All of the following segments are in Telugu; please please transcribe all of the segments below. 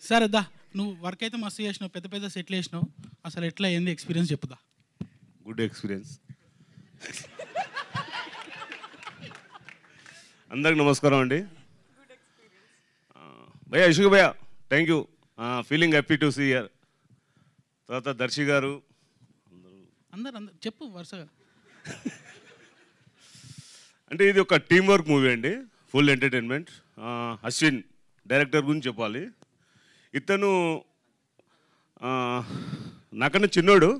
సరే దా, నువ్వు వర్క్ అయితే మస్తు చేసినావు, పెద్ద పెద్ద సెట్లు చేసినావు. అసలు ఎట్లా ఏంది ఎక్స్పీరియన్స్ చెప్పుదా. Good experience. అందరికి నమస్కారం అండి. భయ్యా ఇషుక్ భయ్యా, thank you. Feeling happy to see here. తర్వాత దర్శి గారు అందరు చెప్పు వరుసగా. అంటే ఇది ఒక టీం వర్క్ మూవీ అండి, ఫుల్ ఎంటర్టైన్మెంట్. అశ్విన్ డైరెక్టర్ గురించి చెప్పాలి. ఇతను నాకన్నా చిన్నోడు,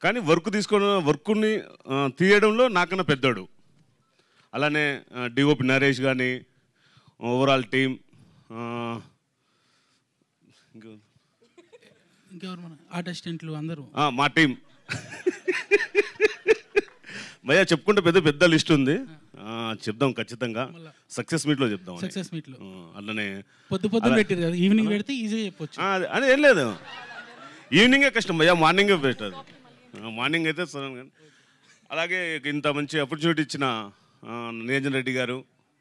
కానీ వర్క్ని తీయడంలో నాకన్నా పెద్దోడు. అలానే డిఓపి నరేష్ కానీ, ఓవరాల్ టీం, ఇంకెవరు మన ఆర్ట్ అసిస్టెంట్లు అందరూ మా టీం. భయ్యా చెప్పుకుంటే పెద్ద పెద్ద లిస్ట్ ఉంది, చెప్దాం ఖచ్చితంగా. సక్సెస్ మీట్లో చెప్దాం. సక్సెస్ మీట్లో అలానే పొద్దు పెట్టారు కదా, ఈవినింగ్ పెడితే ఈజీగా చెప్పొచ్చు. అది ఏం లేదు, ఈవినింగే కష్టం భయ్యా, మార్నింగే పెట్టారు. మార్నింగ్ అయితే సరే. అలాగే ఇంత మంచి ఆపర్చునిటీ ఇచ్చిన నిరంజన్ రెడ్డి గారు,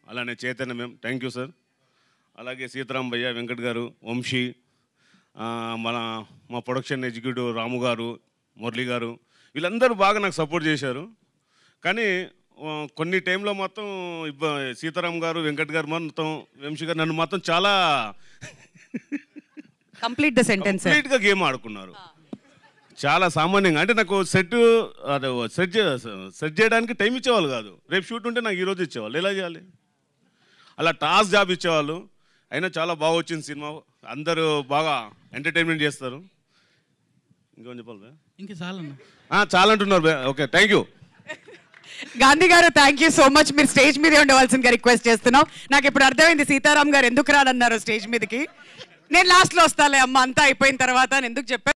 అలానే Chaitanya ma'am, thank you sir. అలాగే సీతారాం భయ్య, వెంకట్ గారు, వంశీ, మా ప్రొడక్షన్ ఎగ్జిక్యూటివ్ రాము గారు, మురళి గారు, వీళ్ళందరూ బాగా నాకు సపోర్ట్ చేశారు. కానీ కొన్ని టైంలో మొత్తం సీతారాం గారు, వెంకట్ గారు, మొత్తం వంశీ గారు నన్ను మొత్తం చాలా కంప్లీట్గా గేమ్ ఆడుకున్నారు. చాలా సామాన్యంగా, అంటే నాకు సెట్ చేయడానికి టైం ఇచ్చేవాళ్ళు కాదు. రేపు షూట్ ఉంటే నాకు ఈరోజు ఇచ్చేవాళ్ళు, ఎలా చేయాలి అలా టాస్క్ జాబ్ ఇచ్చేవాళ్ళు. అయినా చాలా బాగా వచ్చింది సినిమా, అందరూ బాగా ఎంటర్టైన్మెంట్ చేస్తారు. ఇంకేం చెప్పాలి? ఇంకా చాలన్నా, చాలా అంటున్నారు. Okay, thank you. గాంధీ గారు థ్యాంక్ యూ సో మచ్. మీరు స్టేజ్ మీదే ఉండవలసిందిగా రిక్వెస్ట్ చేస్తున్నాం. నాకు ఇప్పుడు అర్థమైంది సీతారాం గారు ఎందుకు రాడన్నారు స్టేజ్ మీదకి. నేను లాస్ట్లో వస్తాలే అమ్మ, అంతా అయిపోయిన తర్వాత ఎందుకు చెప్పాను.